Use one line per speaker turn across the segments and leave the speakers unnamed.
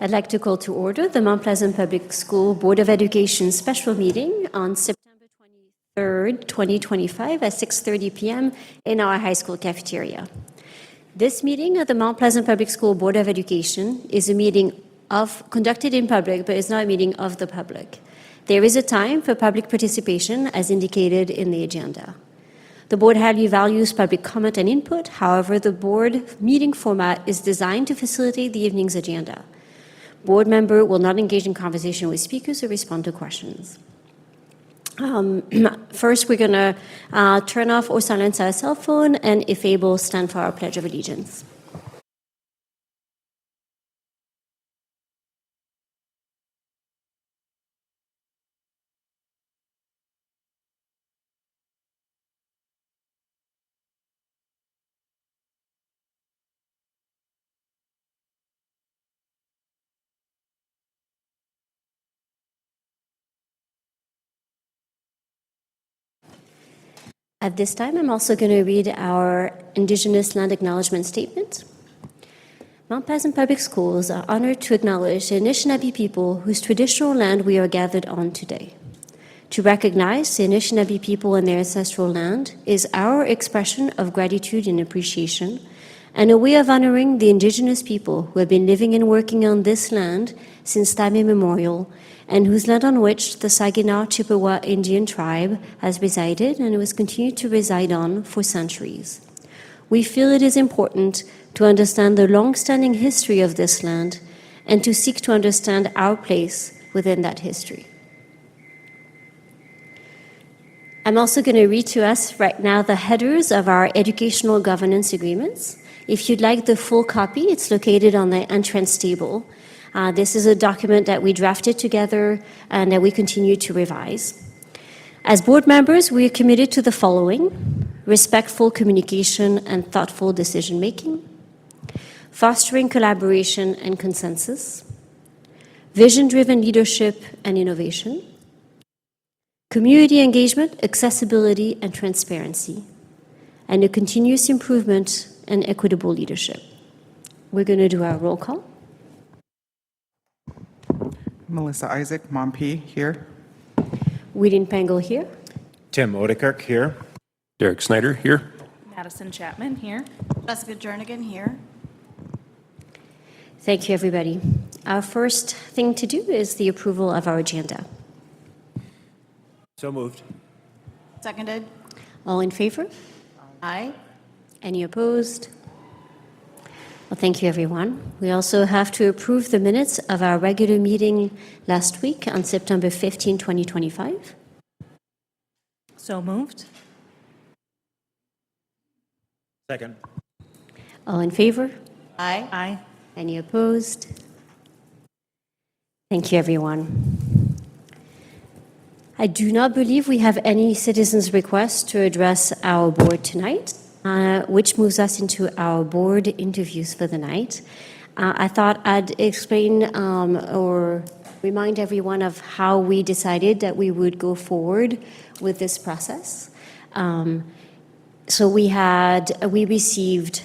I'd like to call to order the Mount Pleasant Public School Board of Education special meeting on September 23rd, 2025 at 6:30 p.m. in our high school cafeteria. This meeting of the Mount Pleasant Public School Board of Education is a meeting conducted in public, but it's not a meeting of the public. There is a time for public participation as indicated in the agenda. The board highly values public comment and input. However, the board meeting format is designed to facilitate the evening's agenda. Board member will not engage in conversation with speakers or respond to questions. First, we're going to turn off or silence our cell phone, and if able, stand for our Pledge of Allegiance. At this time, I'm also going to read our Indigenous Land Acknowledgement Statement. Mount Pleasant Public Schools are honored to acknowledge the Anishinaabe people whose traditional land we are gathered on today. To recognize the Anishinaabe people and their ancestral land is our expression of gratitude and appreciation, and a way of honoring the Indigenous people who have been living and working on this land since time immemorial, and whose land on which the Saginaw Chippewa Indian tribe has resided and has continued to reside on for centuries. We feel it is important to understand the long-standing history of this land and to seek to understand our place within that history. I'm also going to read to us right now the headers of our educational governance agreements. If you'd like the full copy, it's located on the entrance table. This is a document that we drafted together and that we continue to revise. As board members, we are committed to the following: respectful communication and thoughtful decision-making, fostering collaboration and consensus, vision-driven leadership and innovation, community engagement, accessibility, and transparency, and a continuous improvement and equitable leadership. We're going to do our roll call.
Melissa Isaac, Mom P, here.
Whedon Pangle here.
Tim Odekirk here.
Derek Snyder here.
Madison Chapman here.
Jessica Jernigan here.
Thank you, everybody. Our first thing to do is the approval of our agenda.
So moved.
Seconded.
All in favor?
Aye.
Any opposed? Well, thank you, everyone. We also have to approve the minutes of our regular meeting last week on September 15, 2025.
So moved.
Second.
All in favor?
Aye.
Aye.
Any opposed? Thank you, everyone. I do not believe we have any citizens' requests to address our board tonight, which moves us into our board interviews for the night. I thought I'd explain or remind everyone of how we decided that we would go forward with this process. So we received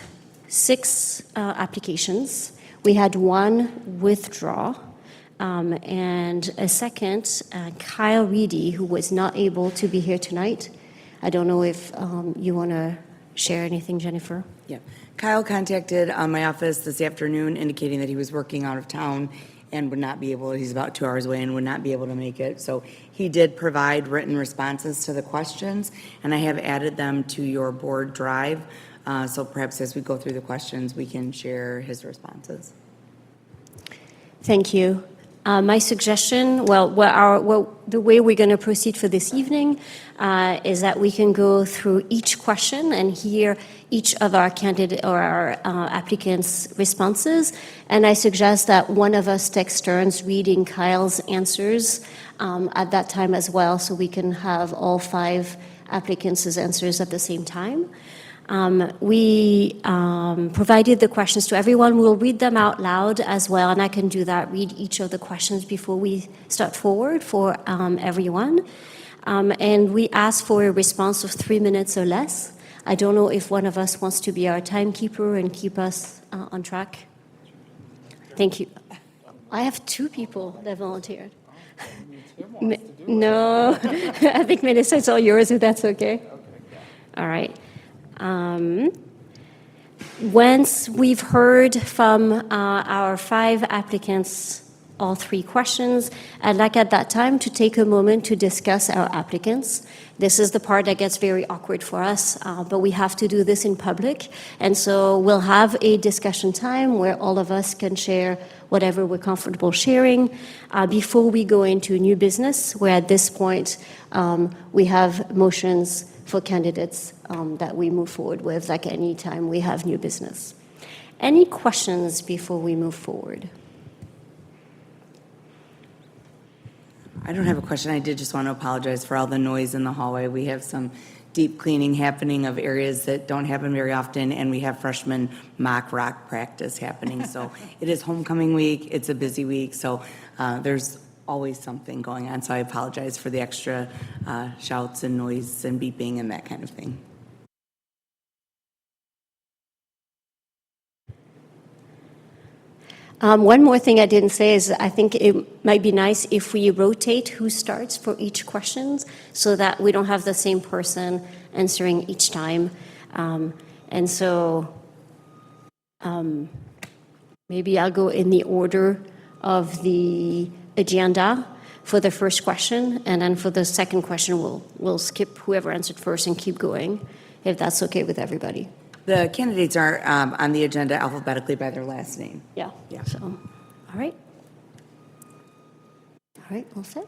6 applications. We had 1 withdraw. And a second, Kyle Reedy, who was not able to be here tonight. I don't know if you want to share anything, Jennifer?
Yeah. Kyle contacted my office this afternoon indicating that he was working out of town and would not be able, he's about 2 hours away and would not be able to make it. So he did provide written responses to the questions, and I have added them to your board drive. So perhaps as we go through the questions, we can share his responses.
Thank you. My suggestion, the way we're going to proceed for this evening is that we can go through each question and hear each of our candidate or our applicants' responses. And I suggest that one of us takes turns reading Kyle's answers at that time as well, so we can have all 5 applicants' answers at the same time. We provided the questions to everyone. We'll read them out loud as well, and I can do that, read each of the questions before we start forward for everyone. And we ask for a response of 3 minutes or less. I don't know if one of us wants to be our timekeeper and keep us on track. Thank you. I have two people that volunteered. No, I think Melissa, it's all yours, if that's okay. All right. Once we've heard from our 5 applicants all 3 questions, I'd like at that time to take a moment to discuss our applicants. This is the part that gets very awkward for us, but we have to do this in public. And so we'll have a discussion time where all of us can share whatever we're comfortable sharing before we go into new business, where at this point we have motions for candidates that we move forward with, like any time we have new business. Any questions before we move forward?
I don't have a question. I did just want to apologize for all the noise in the hallway. We have some deep cleaning happening of areas that don't happen very often, and we have freshman mock rock practice happening. So it is homecoming week. It's a busy week. So there's always something going on. So I apologize for the extra shouts and noise and beeping and that kind of thing.
One more thing I didn't say is I think it might be nice if we rotate who starts for each question so that we don't have the same person answering each time. And so maybe I'll go in the order of the agenda for the first question, and then for the second question, we'll skip whoever answered first and keep going, if that's okay with everybody.
The candidates are on the agenda alphabetically by their last name.
Yeah.
Yeah.
So, all right. All right, all set.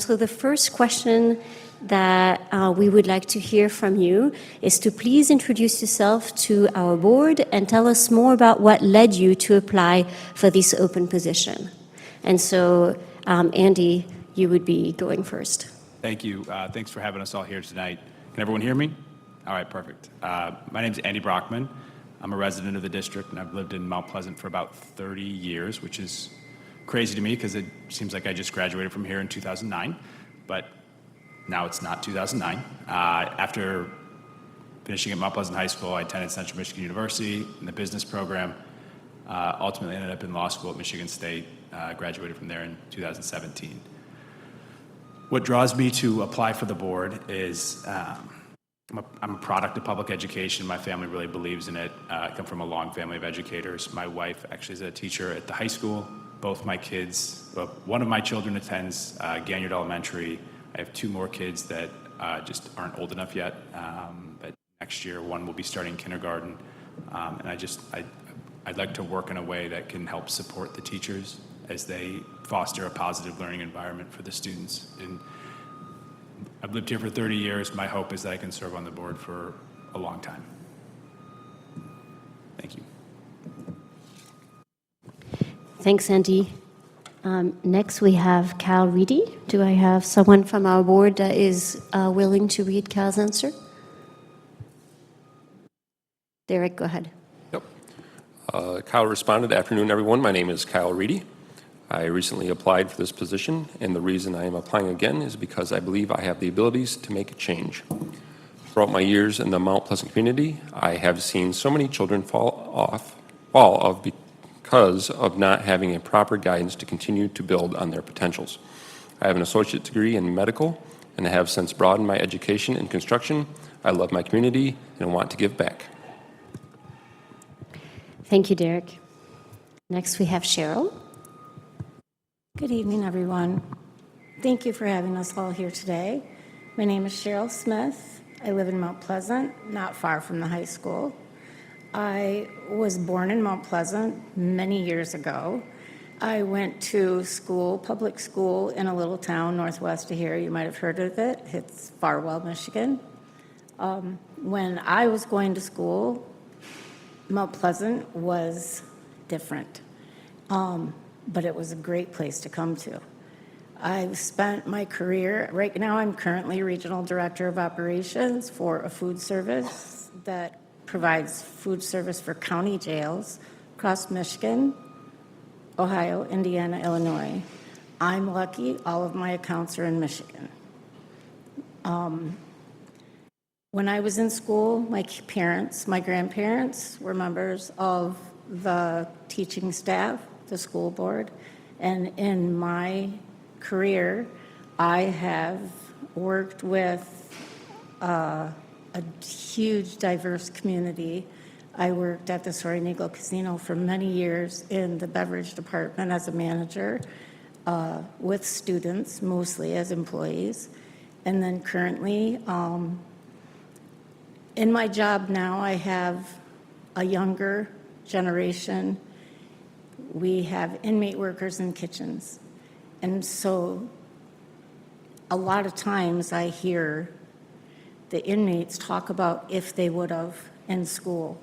So the first question that we would like to hear from you is to please introduce yourself to our board and tell us more about what led you to apply for this open position. And so, Andy, you would be going first.
Thank you. Thanks for having us all here tonight. Can everyone hear me? All right, perfect. My name is Andy Brockman. I'm a resident of the district, and I've lived in Mount Pleasant for about 30 years, which is crazy to me because it seems like I just graduated from here in 2009, but now it's not 2009. After finishing at Mount Pleasant High School, I attended Central Michigan University in the business program, ultimately ended up in law school at Michigan State, graduated from there in 2017. What draws me to apply for the board is I'm a product of public education. My family really believes in it. I come from a long family of educators. My wife actually is a teacher at the high school. Both my kids, well, one of my children attends Ganyard Elementary. I have 2 more kids that just aren't old enough yet. But next year, one will be starting kindergarten. And I'd like to work in a way that can help support the teachers as they foster a positive learning environment for the students. And I've lived here for 30 years. My hope is that I can serve on the board for a long time. Thank you.
Thanks, Andy. Next, we have Cal Reedy. Do I have someone from our board that is willing to read Cal's answer? Derek, go ahead.
Yep. Kyle responded, "Afternoon, everyone. My name is Kyle Reedy. I recently applied for this position, and the reason I am applying again is because I believe I have the abilities to make a change. Throughout my years in the Mount Pleasant community, I have seen so many children fall off because of not having a proper guidance to continue to build on their potentials. I have an associate degree in medical and have since broadened my education in construction. I love my community and want to give back."
Thank you, Derek. Next, we have Cheryl.
Good evening, everyone. Thank you for having us all here today. My name is Cheryl Smith. I live in Mount Pleasant, not far from the high school. I was born in Mount Pleasant many years ago. I went to school, public school, in a little town northwest of here. You might have heard of it. It's Farwell, Michigan. When I was going to school, Mount Pleasant was different. But it was a great place to come to. I've spent my career, right now I'm currently Regional Director of Operations for a food service that provides food service for county jails across Michigan, Ohio, Indiana, Illinois. I'm lucky, all of my accounts are in Michigan. When I was in school, my grandparents were members of the teaching staff, the school board, and in my career, I have worked with a huge diverse community. I worked at the Soaring Eagle Casino for many years in the beverage department as a manager with students, mostly as employees. And then currently, in my job now, I have a younger generation. We have inmate workers in kitchens. And so a lot of times I hear the inmates talk about if they would have in school.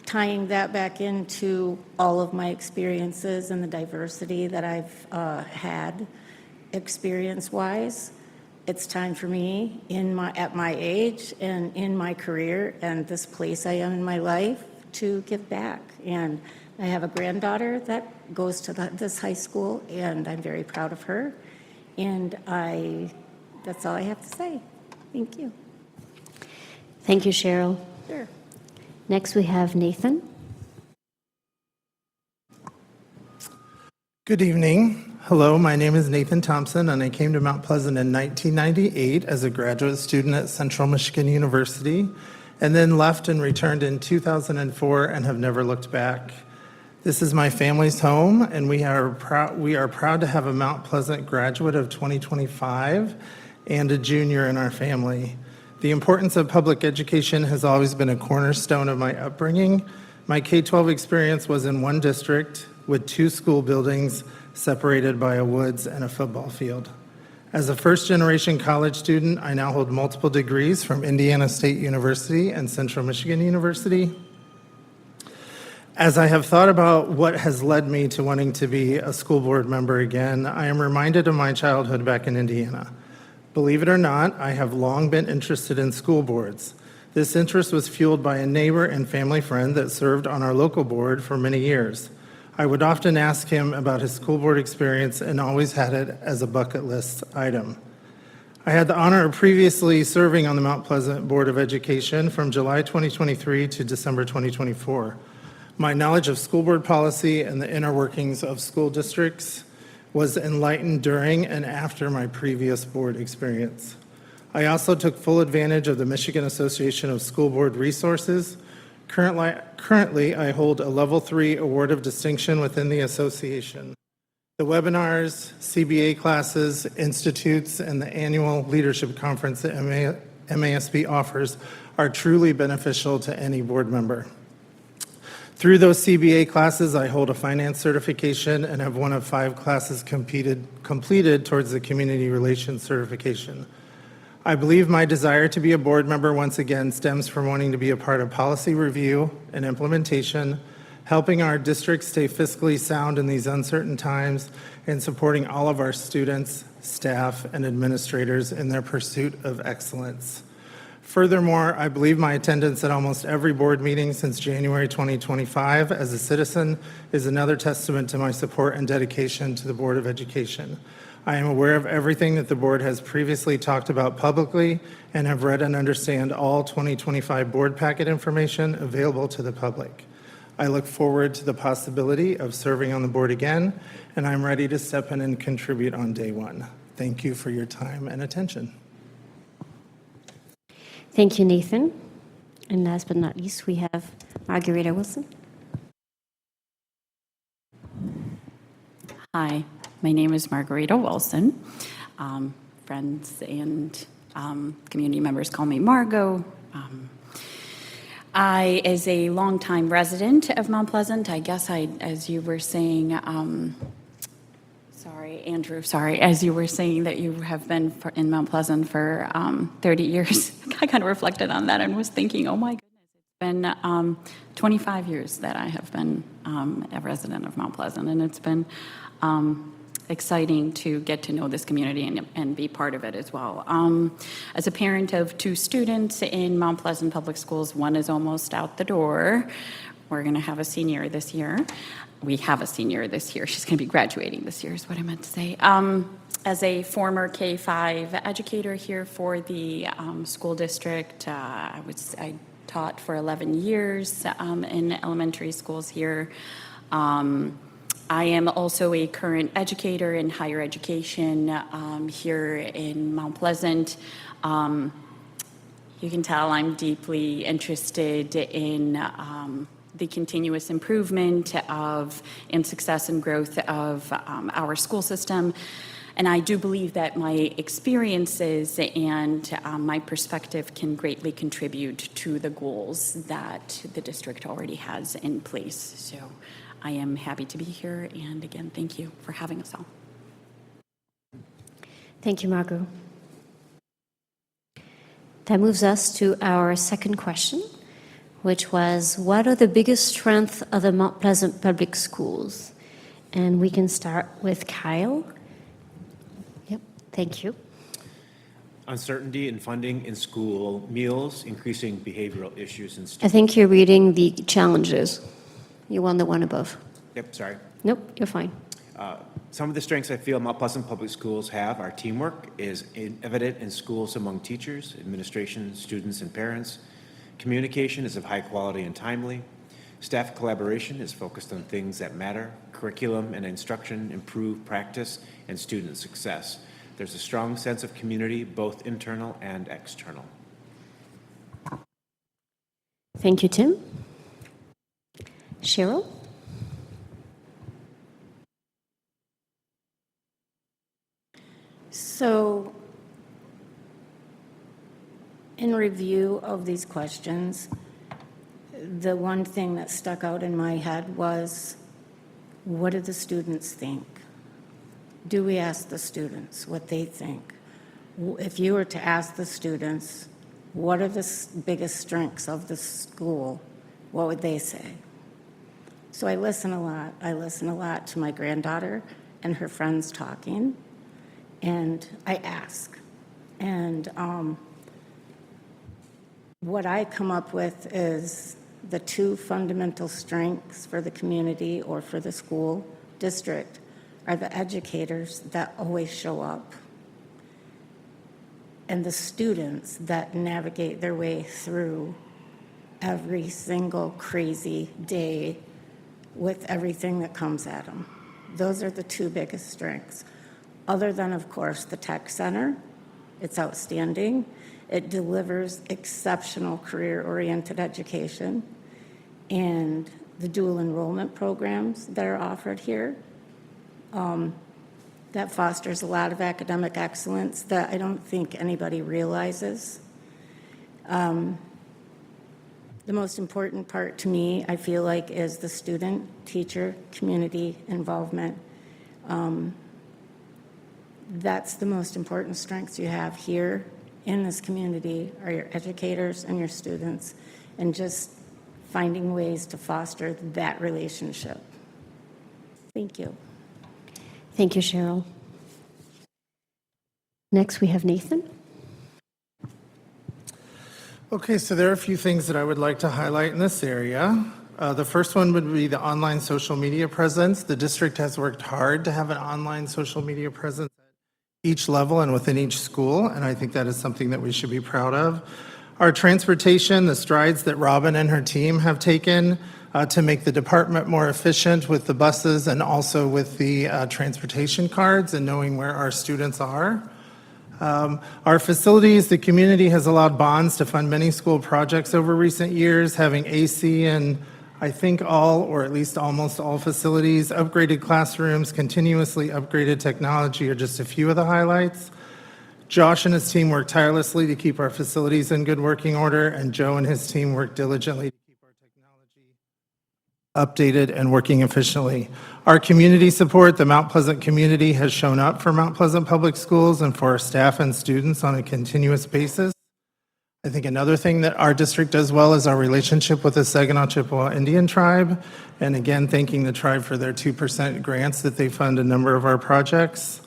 Tying that back into all of my experiences and the diversity that I've had experience-wise, it's time for me at my age and in my career and this place I am in my life to give back. And I have a granddaughter that goes to this high school, and I'm very proud of her. And that's all I have to say. Thank you.
Thank you, Cheryl.
Sure.
Next, we have Nathan.
Good evening. Hello, my name is Nathan Thompson, and I came to Mount Pleasant in 1998 as a graduate student at Central Michigan University, and then left and returned in 2004 and have never looked back. This is my family's home, and we are proud to have a Mount Pleasant graduate of 2025 and a junior in our family. The importance of public education has always been a cornerstone of my upbringing. My K-12 experience was in one district with 2 school buildings separated by a woods and a football field. As a first-generation college student, I now hold multiple degrees from Indiana State University and Central Michigan University. As I have thought about what has led me to wanting to be a school board member again, I am reminded of my childhood back in Indiana. Believe it or not, I have long been interested in school boards. This interest was fueled by a neighbor and family friend that served on our local board for many years. I would often ask him about his school board experience and always had it as a bucket list item. I had the honor of previously serving on the Mount Pleasant Board of Education from July 2023 to December 2024. My knowledge of school board policy and the inner workings of school districts was enlightened during and after my previous board experience. I also took full advantage of the Michigan Association of School Board Resources. Currently, I hold a Level 3 Award of Distinction within the association. The webinars, CBA classes, institutes, and the annual leadership conference that MASB offers are truly beneficial to any board member. Through those CBA classes, I hold a finance certification and have one of 5 classes completed towards the community relations certification. I believe my desire to be a board member once again stems from wanting to be a part of policy review and implementation, helping our district stay fiscally sound in these uncertain times, and supporting all of our students, staff, and administrators in their pursuit of excellence. Furthermore, I believe my attendance at almost every board meeting since January 2025 as a citizen is another testament to my support and dedication to the Board of Education. I am aware of everything that the board has previously talked about publicly and have read and understand all 2025 board packet information available to the public. I look forward to the possibility of serving on the board again, and I'm ready to step in and contribute on day one. Thank you for your time and attention.
Thank you, Nathan. And last but not least, we have Margarita Wilson.
Hi, my name is Margarita Wilson. Friends and community members call me Margot. I, as a longtime resident of Mount Pleasant, I guess as you were saying, Andrew, as you were saying that you have been in Mount Pleasant for 30 years, I kind of reflected on that and was thinking, oh my goodness, it's been 25 years that I have been a resident of Mount Pleasant, and it's been exciting to get to know this community and be part of it as well. As a parent of 2 students in Mount Pleasant Public Schools, one is almost out the door. We're going to have a senior this year. We have a senior this year. She's going to be graduating this year is what I meant to say. As a former K-5 educator here for the school district, I taught for 11 years in elementary schools here. I am also a current educator in higher education here in Mount Pleasant. You can tell I'm deeply interested in the continuous improvement of and success and growth of our school system. And I do believe that my experiences and my perspective can greatly contribute to the goals that the district already has in place. So I am happy to be here. And again, thank you for having us all.
Thank you, Margot. That moves us to our second question, which was, what are the biggest strengths of the Mount Pleasant Public Schools? And we can start with Kyle. Yep, thank you.
Uncertainty in funding in school meals, increasing behavioral issues in
I
students.
think you're reading the challenges. You won the one above.
Yep, sorry.
Nope, you're fine.
Some of the strengths I feel Mount Pleasant Public Schools have are teamwork is evident in schools among teachers, administration, students, and parents. Communication is of high quality and timely. Staff collaboration is focused on things that matter. Curriculum and instruction improve practice and student success. There's a strong sense of community, both internal and external.
Thank you, Tim. Cheryl?
So, in review of these questions, the one thing that stuck out in my head was, what do the students think? Do we ask the students what they think? If you were to ask the students, what are the biggest strengths of the school, what would they say? So I listen a lot. I listen a lot to my granddaughter and her friends talking, and I ask. And what I come up with is the two fundamental strengths for the community or for the school district are the educators that always show up and the students that navigate their way through every single crazy day with everything that comes at them. Those are the two biggest strengths. Other than, of course, the tech center, it's outstanding. It delivers exceptional career-oriented education, and the dual enrollment programs that are offered here, that fosters a lot of academic excellence that I don't think anybody realizes. The most important part to me, I feel like, is the student-teacher community involvement. That's the most important strengths you have here in this community are your educators and your students, and just finding ways to foster that relationship. Thank you.
Thank you, Cheryl. Next, we have Nathan.
Okay, so there are a few things that I would like to highlight in this area. The first one would be the online social media presence. The district has worked hard to have an online social media presence at each level and within each school, and I think that is something that we should be proud of. Our transportation, the strides that Robin and her team have taken to make the department more efficient with the buses and also with the transportation cards and knowing where our students are. Our facilities, the community has allowed bonds to fund many school projects over recent years, having AC in, I think, all or at least almost all facilities, upgraded classrooms, continuously upgraded technology are just a few of the highlights. Josh and his team work tirelessly to keep our facilities in good working order, and Joe and his team work diligently to keep our technology updated and working efficiently. Our community support, the Mount Pleasant community has shown up for Mount Pleasant Public Schools and for our staff and students on a continuous basis. I think another thing that our district does well is our relationship with the Saginaw Chippewa Indian Tribe, and again, thanking the tribe for their 2% grants that they fund a number of our projects.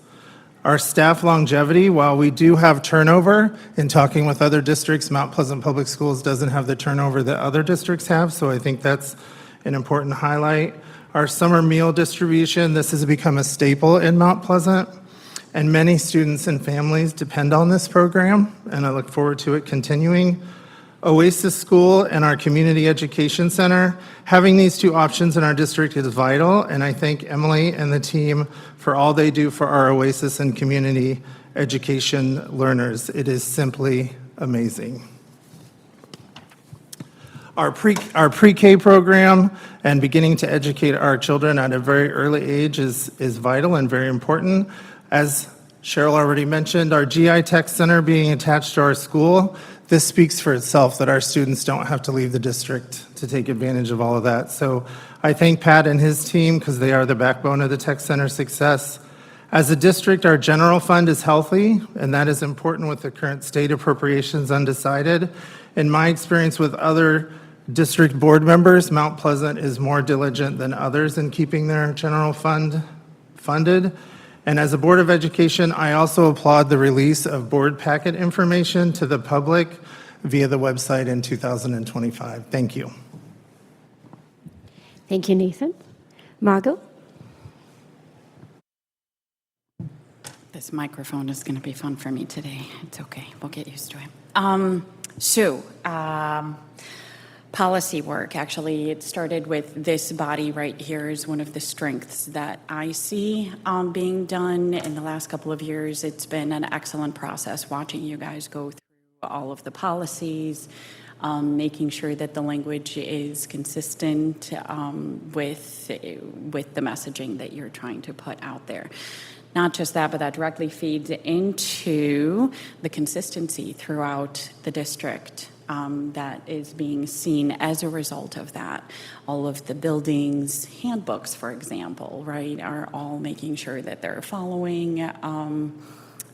Our staff longevity, while we do have turnover, in talking with other districts, Mount Pleasant Public Schools doesn't have the turnover that other districts have, so I think that's an important highlight. Our summer meal distribution, this has become a staple in Mount Pleasant, and many students and families depend on this program, and I look forward to it continuing. Oasis School and our Community Education Center. Having these two options in our district is vital, and I thank Emily and the team for all they do for our Oasis and community education learners. It is simply amazing. Our pre-K program and beginning to educate our children at a very early age is vital and very important. As Cheryl already mentioned, our GI Tech Center being attached to our school, this speaks for itself that our students don't have to leave the district to take advantage of all of that. So I thank Pat and his team because they are the backbone of the Tech Center success. As a district, our general fund is healthy, and that is important with the current state appropriations undecided. In my experience with other district board members, Mount Pleasant is more diligent than others in keeping their general fund funded. And as a Board of Education, I also applaud the release of board packet information to the public via the website in 2025. Thank you.
Thank you, Nathan. Margot?
This microphone is going to be fun for me today. It's okay. We'll get used to it. Policy work, actually, it started with this body right here is one of the strengths that I see being done in the last couple of years. It's been an excellent process watching you guys go through all of the policies, making sure that the language is consistent with the messaging that you're trying to put out there. Not just that, but that directly feeds into the consistency throughout the district that is being seen as a result of that. All of the buildings, handbooks, for example, right, are all making sure that they're following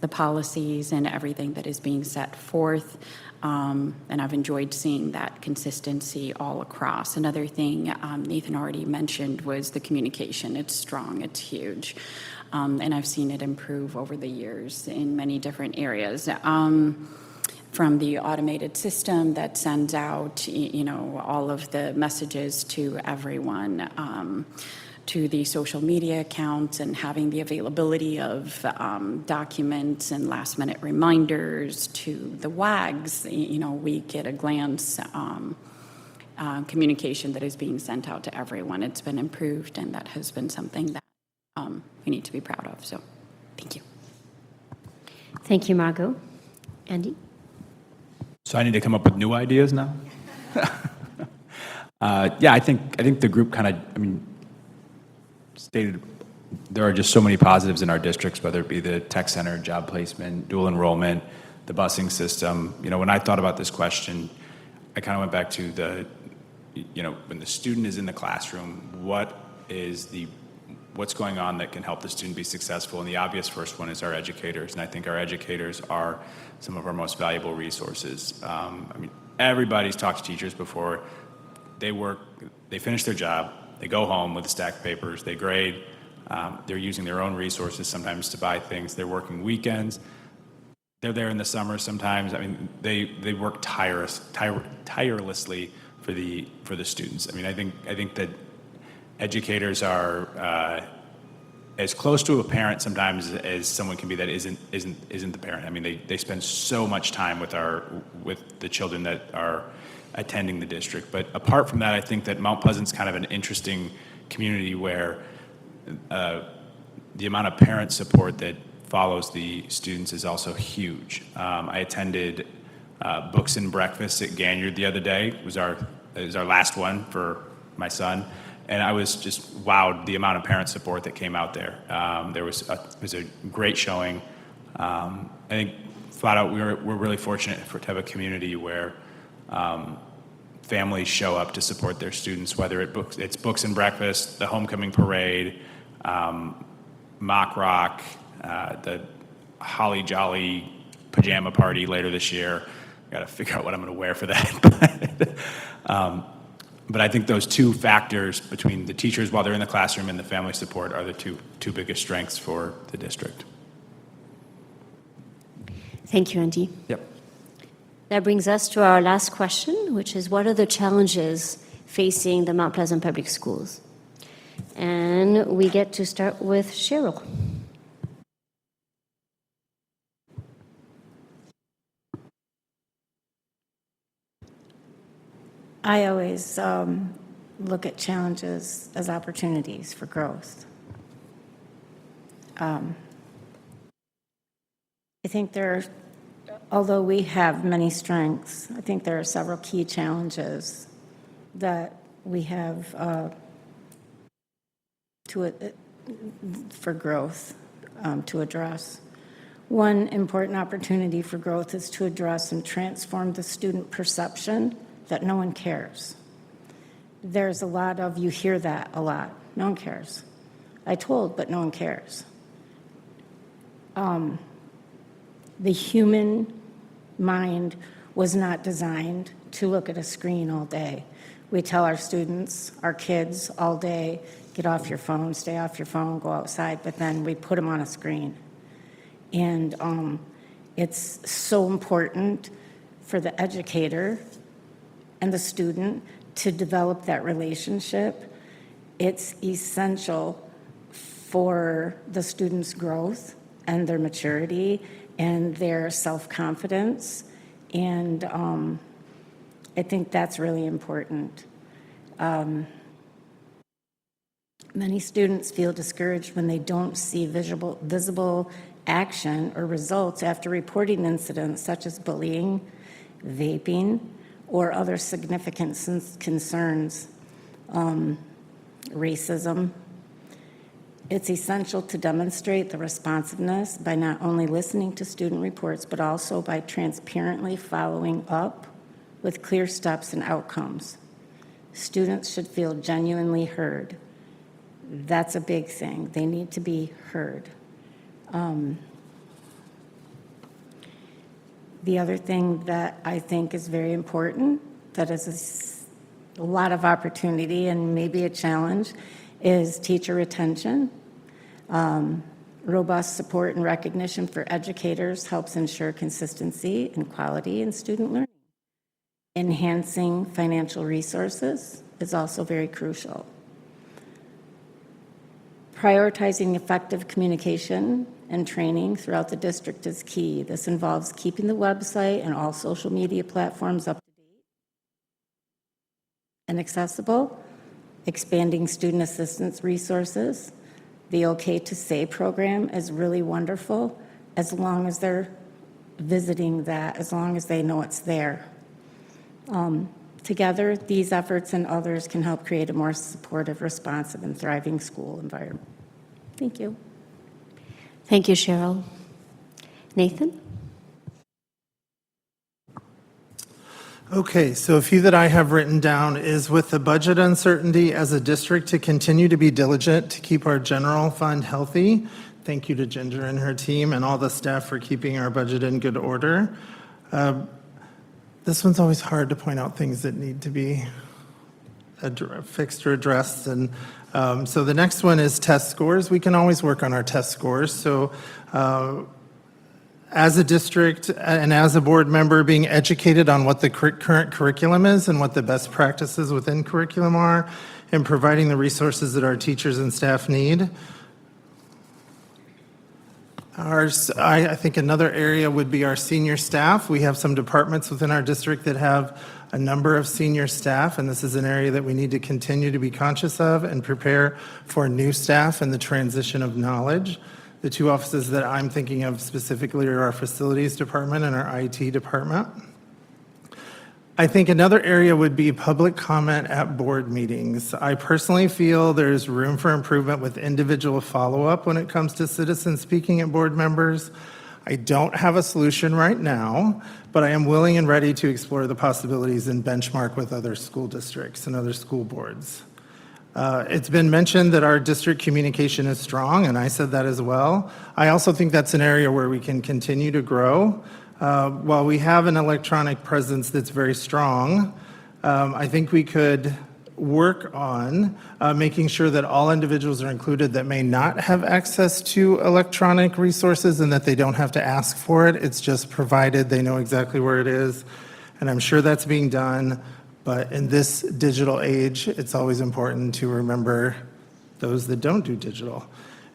the policies and everything that is being set forth. And I've enjoyed seeing that consistency all across. Another thing Nathan already mentioned was the communication. It's strong, it's huge. And I've seen it improve over the years in many different areas. From the automated system that sends out, all of the messages to everyone, to the social media accounts and having the availability of documents and last-minute reminders, to the WAGs, week at a glance communication that is being sent out to everyone. It's been improved, and that has been something that we need to be proud of. So, thank you.
Thank you, Margot. Andy?
So I need to come up with new ideas now? I think the group kind of, stated there are just so many positives in our districts, whether it be the tech center, job placement, dual enrollment, the busing system. When I thought about this question, I kind of went back to when the student is in the classroom, what's going on that can help the student be successful? And the obvious first one is our educators. And I think our educators are some of our most valuable resources. Everybody's talked to teachers before. They finish their job, they go home with a stack of papers, they grade, they're using their own resources sometimes to buy things, they're working weekends, they're there in the summer sometimes. They work tirelessly for the students. I think that educators are as close to a parent sometimes as someone can be that isn't the parent. They spend so much time with the children that are attending the district. But apart from that, I think that Mount Pleasant's kind of an interesting community where the amount of parent support that follows the students is also huge. I attended Books and Breakfast at Ganyard the other day. It was our last one for my son. And I was just wowed the amount of parent support that came out there. It was a great showing. I think flat out we're really fortunate to have a community where families show up to support their students, whether it's Books and Breakfast, the homecoming parade, mock rock, the Holly Jolly pajama party later this year. Got to figure out what I'm going to wear for that. But I think those two factors between the teachers while they're in the classroom and the family support are the two biggest strengths for the district.
Thank you, Andy.
Yep.
That brings us to our last question, which is what are the challenges facing the Mount Pleasant Public Schools? And we get to start with Cheryl.
I always look at challenges as opportunities for growth. I think although we have many strengths, I think there are several key challenges that we have for growth to address. One important opportunity for growth is to address and transform the student perception that no one cares. There's you hear that a lot. No one cares. I told, but no one cares. The human mind was not designed to look at a screen all day. We tell our students, our kids all day, get off your phone, stay off your phone, go outside, but then we put them on a screen. And it's so important for the educator and the student to develop that relationship. It's essential for the student's growth and their maturity and their self-confidence. And I think that's really important. Many students feel discouraged when they don't see visible action or results after reporting incidents such as bullying, vaping, or other significant concerns, racism. It's essential to demonstrate the responsiveness by not only listening to student reports, but also by transparently following up with clear steps and outcomes. Students should feel genuinely heard. That's a big thing. They need to be heard. The other thing that I think is very important, that is a lot of opportunity and maybe a challenge, is teacher retention. Robust support and recognition for educators helps ensure consistency and quality in student learning. Enhancing financial resources is also very crucial. Prioritizing effective communication and training throughout the district is key. This involves keeping the website and all social media platforms up to date and accessible, expanding student assistance resources. The OK to Say program is really wonderful as long as they're visiting that, as long as they know it's there. Together, these efforts and others can help create a more supportive, responsive, and thriving school environment. Thank you.
Thank you, Cheryl. Nathan?
Okay, so a few that I have written down is with the budget uncertainty as a district to continue to be diligent to keep our general fund healthy. Thank you to Ginger and her team and all the staff for keeping our budget in good order. This one's always hard to point out things that need to be fixed or addressed. And so the next one is test scores. We can always work on our test scores. So as a district and as a board member, being educated on what the current curriculum is and what the best practices within curriculum are, and providing the resources that our teachers and staff need. I think another area would be our senior staff. We have some departments within our district that have a number of senior staff, and this is an area that we need to continue to be conscious of and prepare for new staff and the transition of knowledge. The two offices that I'm thinking of specifically are our facilities department and our IT department. I think another area would be public comment at board meetings. I personally feel there's room for improvement with individual follow-up when it comes to citizen speaking at board members. I don't have a solution right now, but I am willing and ready to explore the possibilities and benchmark with other school districts and other school boards. It's been mentioned that our district communication is strong, and I said that as well. I also think that's an area where we can continue to grow. While we have an electronic presence that's very strong, I think we could work on making sure that all individuals are included that may not have access to electronic resources and that they don't have to ask for it. It's just provided, they know exactly where it is. And I'm sure that's being done. But in this digital age, it's always important to remember those that don't do digital.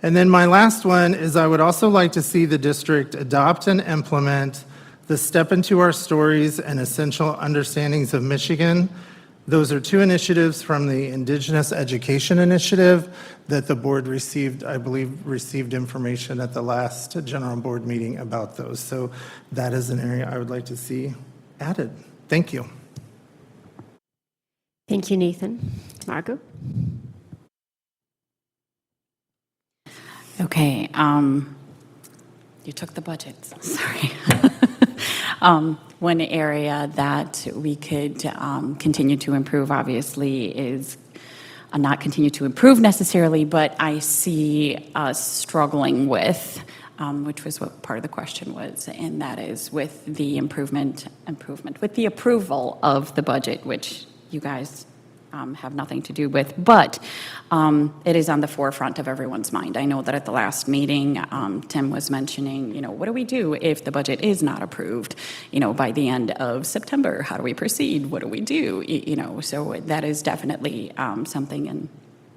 And then my last one is I would also like to see the district adopt and implement the Step Into Our Stories and Essential Understandings of Michigan Those are two initiatives from the Indigenous Education Initiative that the board received, I believe, received information at the last general board meeting about those. So that is an area I would like to see added. Thank you.
Thank you, Nathan. Margot?
Okay, you took the budgets, sorry. One area that we could continue to improve, obviously, is not continue to improve necessarily, but I see us struggling with, which was what part of the question was, and that is with the with the approval of the budget, which you guys have nothing to do with, but it is on the forefront of everyone's mind. I know that at the last meeting, Tim was mentioning, what do we do if the budget is not approved, by the end of September? How do we proceed? What do we do? So that is definitely something, and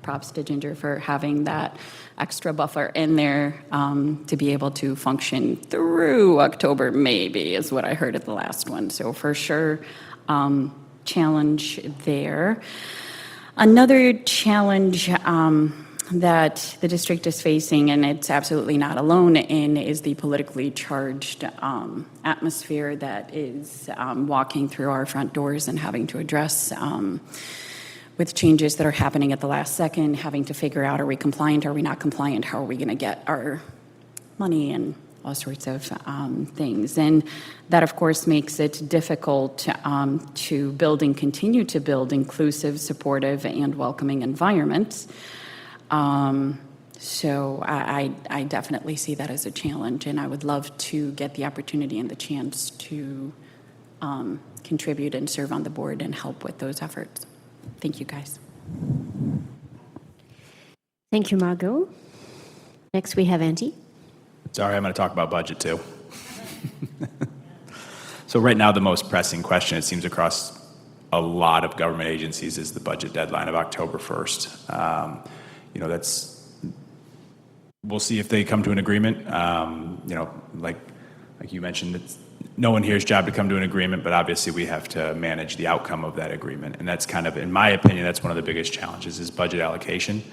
props to Ginger for having that extra buffer in there to be able to function through October, maybe, is what I heard at the last one. So for sure, challenge there. Another challenge that the district is facing, and it's absolutely not alone in, is the politically charged atmosphere that is walking through our front doors and having to address with changes that are happening at the last second, having to figure out, are we compliant, are we not compliant, how are we going to get our money, and all sorts of things. And that, of course, makes it difficult to build and continue to build inclusive, supportive, and welcoming environments. So I definitely see that as a challenge, and I would love to get the opportunity and the chance to contribute and serve on the board and help with those efforts. Thank you, guys.
Thank you, Margot. Next, we have Andy.
Sorry, I'm going to talk about budget too. So right now, the most pressing question, it seems, across a lot of government agencies is the budget deadline of October 1st. We'll see if they come to an agreement. Like you mentioned, it's no one here's job to come to an agreement, but obviously we have to manage the outcome of that agreement. And that's kind of, in my opinion, that's one of the biggest challenges is budget allocation.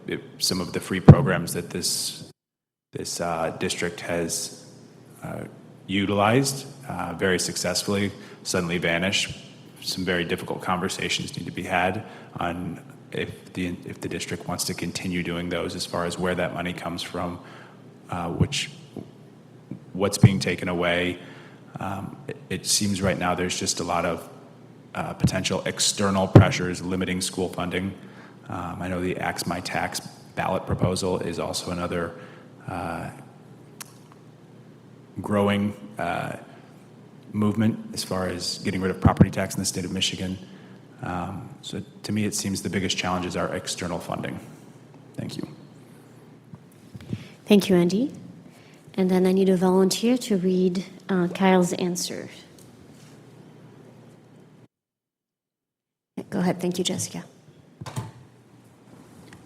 If some of the free programs that this district has utilized very successfully suddenly vanish, some very difficult conversations need to be had on if the district wants to continue doing those, as far as where that money comes from, what's being taken away. It seems right now there's just a lot of potential external pressures limiting school funding. I know the Axe My Tax ballot proposal is also another growing movement as far as getting rid of property tax in the state of Michigan. So to me, it seems the biggest challenges are external funding. Thank you.
Thank you, Andy. And then I need a volunteer to read Kyle's answer. Go ahead. Thank you, Jessica.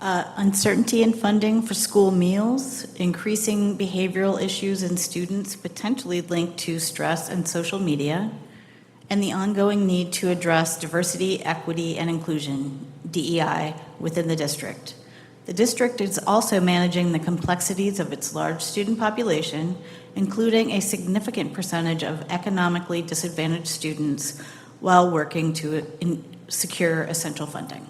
Uncertainty in funding for school meals, increasing behavioral issues in students potentially linked to stress and social media, and the ongoing need to address diversity, equity, and inclusion, DEI, within the district. The district is also managing the complexities of its large student population, including a significant percentage of economically disadvantaged students, while working to secure essential funding.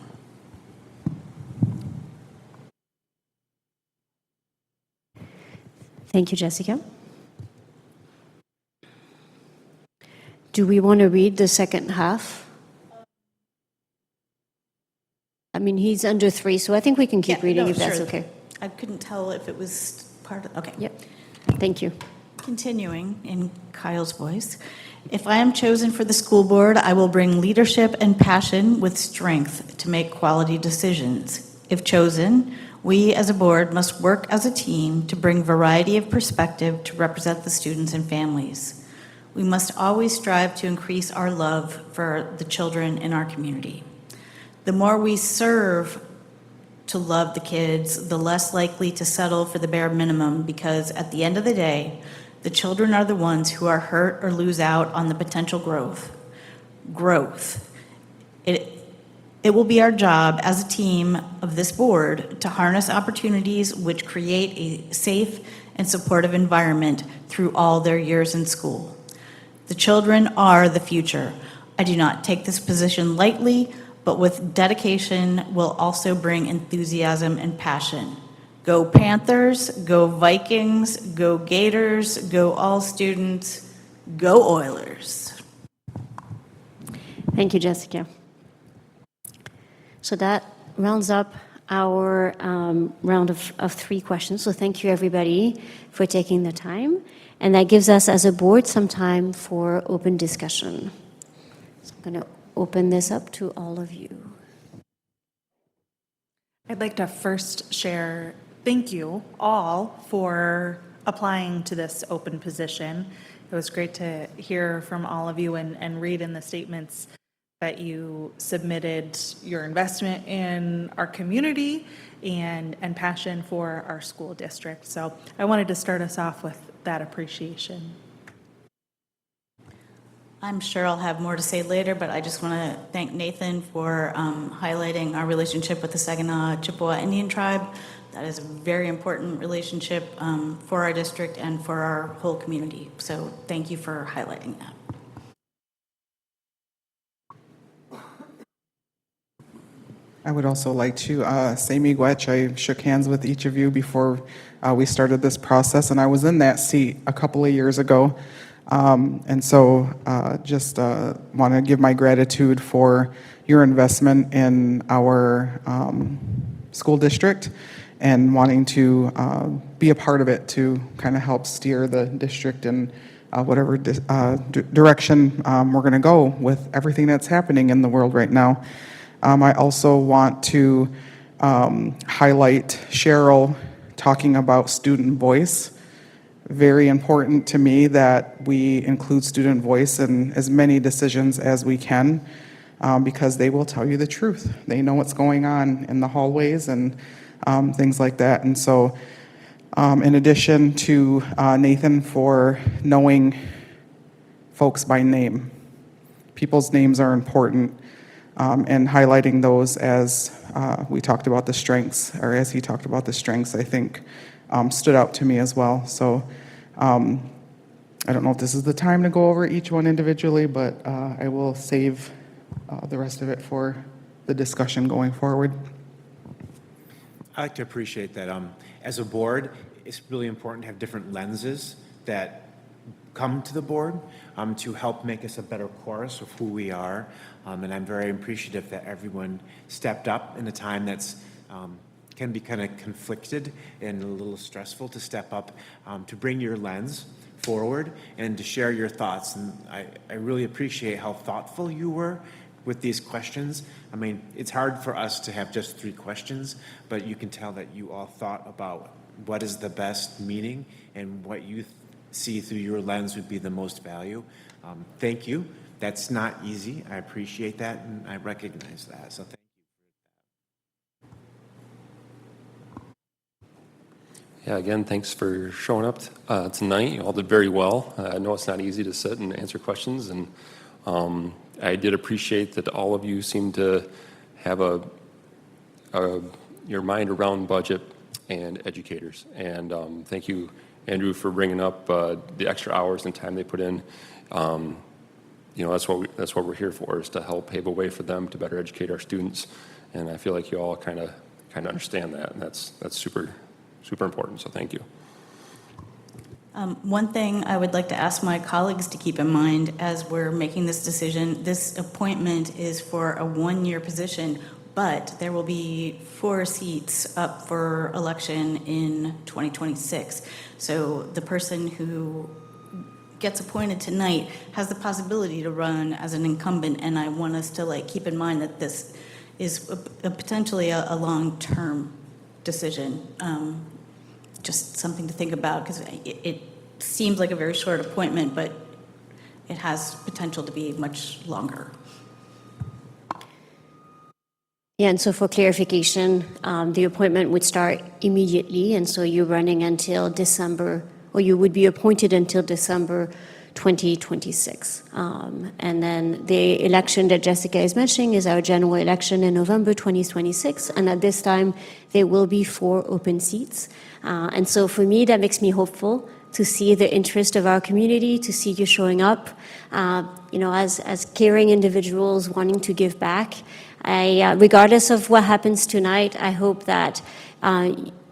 Thank you, Jessica. Do we want to read the second half? I mean, he's under 3, so I think we can keep reading if that's okay.
I couldn't tell if it was part of, okay.
Yep. Thank you.
Continuing in Kyle's voice. If I am chosen for the school board, I will bring leadership and passion with strength to make quality decisions. If chosen, we as a board must work as a team to bring variety of perspective to represent the students and families. We must always strive to increase our love for the children in our community. The more we serve to love the kids, the less likely to settle for the bare minimum, because at the end of the day, the children are the ones who are hurt or lose out on the potential growth. growth. It will be our job as a team of this board to harness opportunities which create a safe and supportive environment through all their years in school. The children are the future. I do not take this position lightly, but with dedication will also bring enthusiasm and passion. Go Panthers, go Vikings, go Gators, go all students, go Oilers.
Thank you, Jessica. So that rounds up our round of 3 questions. So thank you, everybody, for taking the time. And that gives us, as a board, some time for open discussion. So I'm going to open this up to all of you.
I'd like to first share thank you all for applying to this open position. It was great to hear from all of you and read in the statements that you submitted your investment in our community and passion for our school district. So I wanted to start us off with that appreciation.
I'm sure I'll have more to say later, but I just want to thank Nathan for highlighting our relationship with the Saginaw Chippewa Indian Tribe. That is a very important relationship for our district and for our whole community. So thank you for highlighting that.
I would also like to say miigwech. I shook hands with each of you before we started this process, and I was in that seat a couple of years ago. And so just want to give my gratitude for your investment in our school district and wanting to be a part of it to kind of help steer the district in whatever direction we're going to go with everything that's happening in the world right now. I also want to highlight Cheryl talking about student voice. Very important to me that we include student voice in as many decisions as we can because they will tell you the truth. They know what's going on in the hallways and things like that. And so in addition to Nathan for knowing folks by name, people's names are important. And highlighting those as we talked about the strengths, or as he talked about the strengths, I think stood out to me as well. So I don't know if this is the time to go over each one individually, but I will save the rest of it for the discussion going forward.
I like to appreciate that. As a board, it's really important to have different lenses that come to the board to help make us a better chorus of who we are. And I'm very appreciative that everyone stepped up in a time that's can be kind of conflicted and a little stressful to step up to bring your lens forward and to share your thoughts. And I really appreciate how thoughtful you were with these questions. I mean, it's hard for us to have just 3 questions, but you can tell that you all thought about what is the best meaning and what you see through your lens would be the most value. Thank you. That's not easy. I appreciate that, and I recognize that. So thank you.
Yeah, again, thanks for showing up tonight. You all did very well. I know it's not easy to sit and answer questions, and I did appreciate that all of you seemed to have your mind around budget and educators. And thank you, Andrew, for bringing up the extra hours and time they put in. You know, that's what we're here for, is to help pave a way for them to better educate our students. And I feel like you all kind of understand that, and that's super important. So thank you.
One thing I would like to ask my colleagues to keep in mind as we're making this decision: this appointment is for a 1-year position, but there will be 4 seats up for election in 2026. So the person who gets appointed tonight has the possibility to run as an incumbent, and I want us to keep in mind that this is potentially a long-term decision. Just something to think about, because it seems like a very short appointment, but it has potential to be much longer.
Yeah, and so for clarification, the appointment would start immediately, and so you're running until December, or you would be appointed until December 2026. And then the election that Jessica is mentioning is our general election in November 2026, and at this time, there will be 4 open seats. And so for me, that makes me hopeful to see the interest of our community, to see you showing up, as caring individuals wanting to give back. Regardless of what happens tonight, I hope that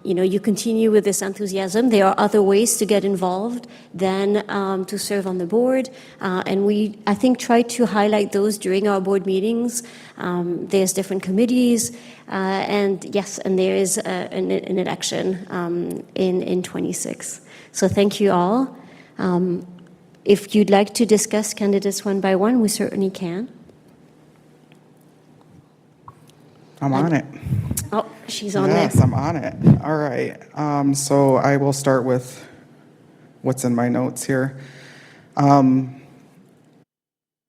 you continue with this enthusiasm. There are other ways to get involved than to serve on the board, and we, I think, try to highlight those during our board meetings. There's different committees, and yes, and there is an election in 26. So thank you all. If you'd like to discuss candidates one by one, we certainly can.
I'm on it.
Oh, she's on
Yes,
there.
I'm on it. All right. So I will start with what's in my notes here. The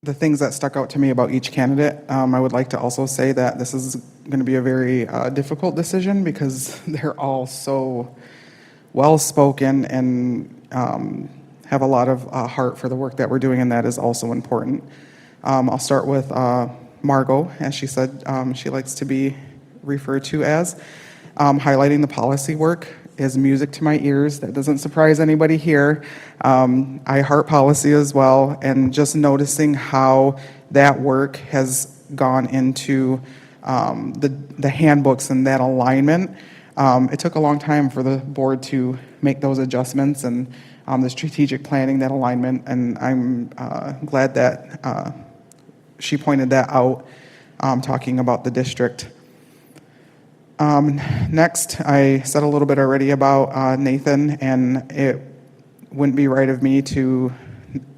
things that stuck out to me about each candidate, I would like to also say that this is going to be a very difficult decision because they're all so well-spoken and have a lot of heart for the work that we're doing, and that is also important. I'll start with Margot, as she said she likes to be referred to as. Highlighting the policy work is music to my ears. That doesn't surprise anybody here. I heart policy as well, and just noticing how that work has gone into the handbooks and that alignment. It took a long time for the board to make those adjustments and the strategic planning, that alignment, and I'm glad that she pointed that out, talking about the district. Next, I said a little bit already about Nathan, and it wouldn't be right of me to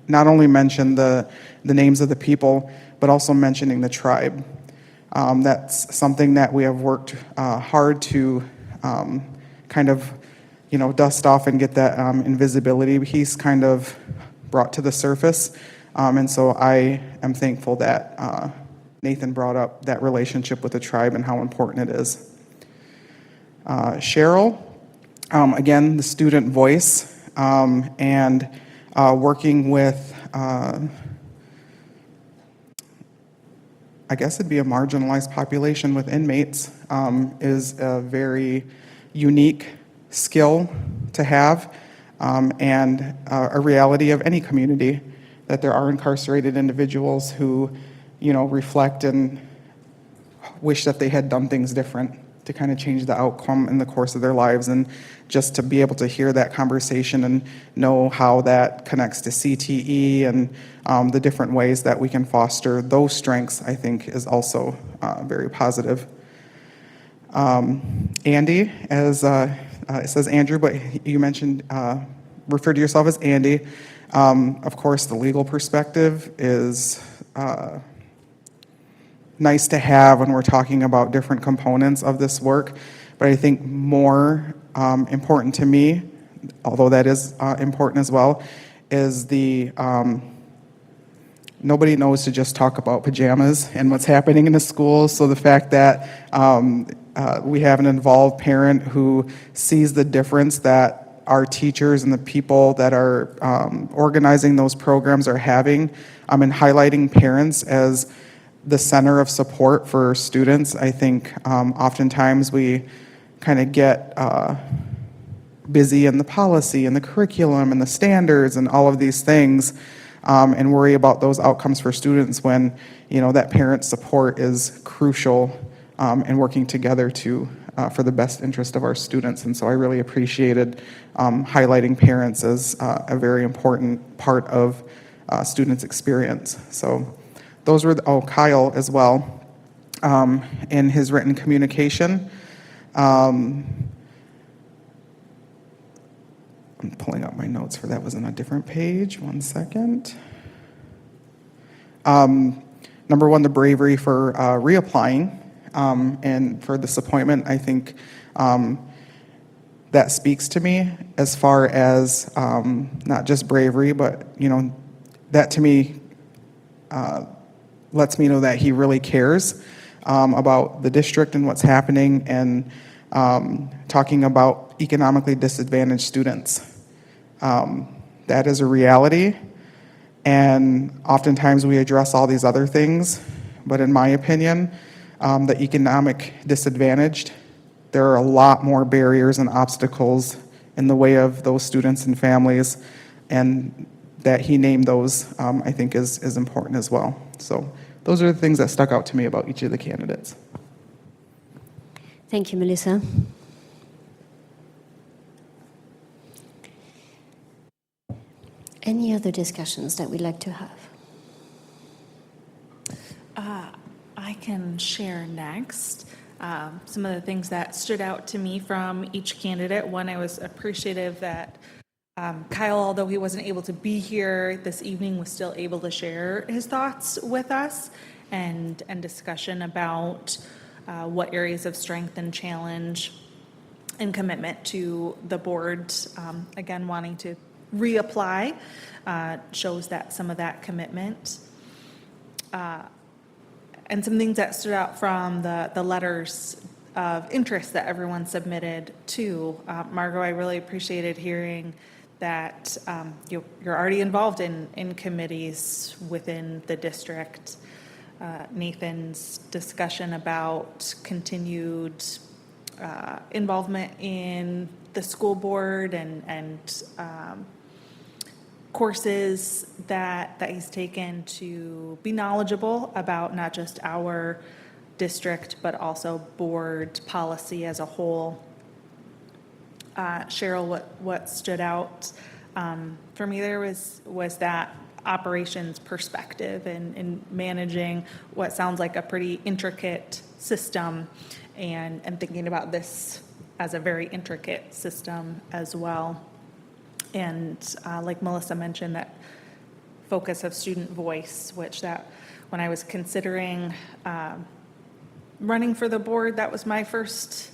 not only mention the names of the people, but also mentioning the tribe. That's something that we have worked hard to kind of, dust off and get that invisibility. He's kind of brought to the surface, and so I am thankful that Nathan brought up that relationship with the tribe and how important it is. Cheryl, again, the student voice, and working with, I guess it'd be a marginalized population with inmates, is a very unique skill to have, and a reality of any community, that there are incarcerated individuals who, reflect and wish that they had done things different to kind of change the outcome in the course of their lives, and just to be able to hear that conversation and know how that connects to CTE and the different ways that we can foster those strengths, I think, is also very positive. Andy, as it says Andrew, but you mentioned, refer to yourself as Andy. Of course, the legal perspective is nice to have when we're talking about different components of this work, but I think more important to me, although that is important as well, is the nobody knows to just talk about pajamas and what's happening in the schools, so the fact that we have an involved parent who sees the difference that our teachers and the people that are organizing those programs are having, and highlighting parents as the center of support for students. I think oftentimes we kind of get busy in the policy and the curriculum and the standards and all of these things, and worry about those outcomes for students when, that parent support is crucial in working together for the best interest of our students. And so I really appreciated highlighting parents as a very important part of students' experience. So those were, Kyle as well, in his written communication. I'm pulling up my notes for that, was on a different page, 1 second. Number one, the bravery for reapplying, and for this appointment, I think that speaks to me as far as not just bravery, but, that to me lets me know that he really cares about the district and what's happening, and talking about economically disadvantaged students. That is a reality. And oftentimes we address all these other things, but in my opinion, the economic disadvantaged, there are a lot more barriers and obstacles in the way of those students and families, and that he named those, I think is important as well. So those are the things that stuck out to me about each of the candidates.
Thank you, Melissa. Any other discussions that we'd like to have?
I can share next. Some of the things that stood out to me from each candidate. One, I was appreciative that Kyle, although he wasn't able to be here this evening, was still able to share his thoughts with us and discussion about what areas of strength and challenge and commitment to the board. Again, wanting to reapply shows that some of that commitment. And some things that stood out from the letters of interest that everyone submitted to. Margot, I really appreciated hearing that you're already involved in committees within the district. Nathan's discussion about continued involvement in the school board and courses that he's taken to be knowledgeable about not just our district, but also board policy as a whole. Cheryl, what stood out for me there was that operations perspective and managing what sounds like a pretty intricate system and thinking about this as a very intricate system as well. And like Melissa mentioned, that focus of student voice, which that when I was considering running for the board, that was my first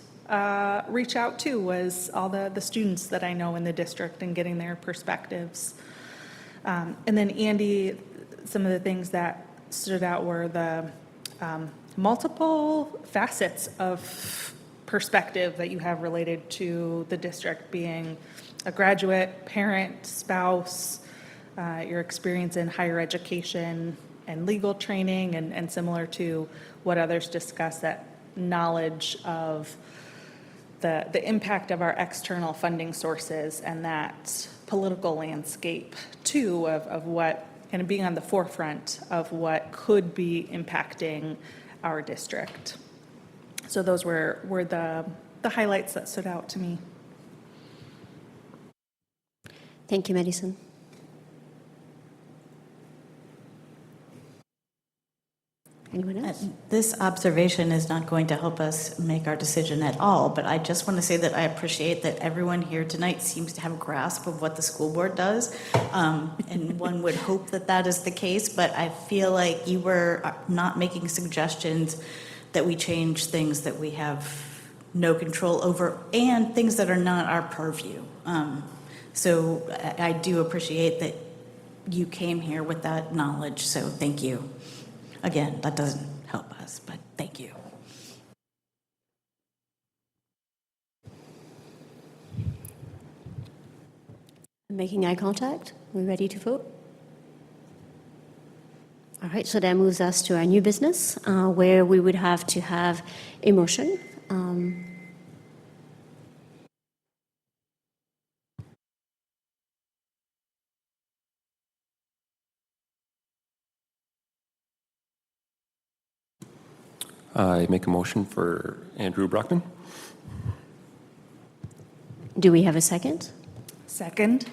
reach out to, was all the students that I know in the district and getting their perspectives. And then Andy, some of the things that stood out were the multiple facets of perspective that you have related to the district, being a graduate, parent, spouse, your experience in higher education and legal training, and similar to what others discuss, that knowledge of the impact of our external funding sources and that political landscape too, of what, and being on the forefront of what could be impacting our district. So those were the highlights that stood out to me.
Thank you, Madison. Anyone else?
This observation is not going to help us make our decision at all, but I just want to say that I appreciate that everyone here tonight seems to have a grasp of what the school board does, and one would hope that that is the case, but I feel like you were not making suggestions that we change things that we have no control over and things that are not our purview. So I do appreciate that you came here with that knowledge, so thank you. Again, that doesn't help us, but thank you.
Making eye contact. We ready to vote? All right, so that moves us to our new business, where we would have to have a motion.
I make a motion for Andrew Brockman.
Do we have a second?
Second.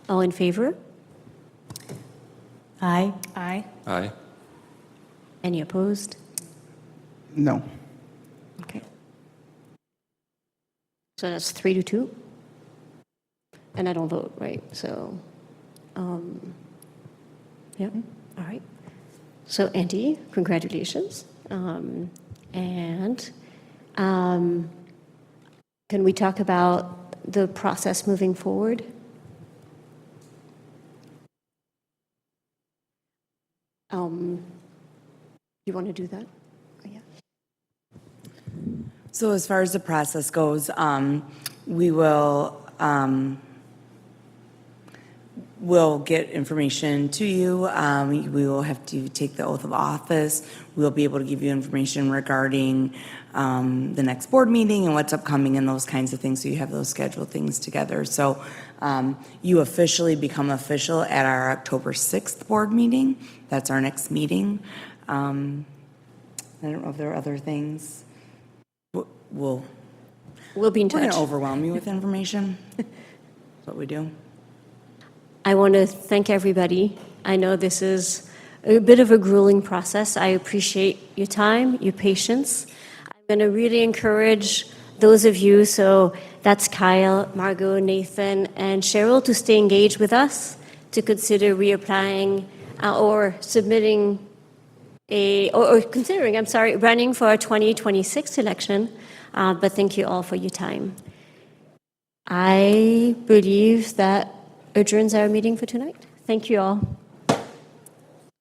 All in favor?
Aye.
Aye.
Aye.
Any opposed?
No.
Okay. So that's 3-2. And I don't vote, right? So, yeah, all right. So Andy, congratulations. And can we talk about the process moving forward? You want to do that? Oh, yeah.
So as far as the process goes, we will we'll get information to you. We will have to take the oath of office. We'll be able to give you information regarding the next board meeting and what's upcoming and those kinds of things, so you have those scheduled things together. So you officially become official at our October 6th board meeting. That's our next meeting. I don't know if there are other things. We'll
We'll be in
We're going
touch.
to overwhelm you with information. That's what we do.
I want to thank everybody. I know this is a bit of a grueling process. I appreciate your time, your patience. I'm going to really encourage those of you, so that's Kyle, Margot, Nathan, and Cheryl, to stay engaged with us, to consider reapplying or submitting or considering, running for our 2026 election. But thank you all for your time. I believe that adjourns our meeting for tonight. Thank you all.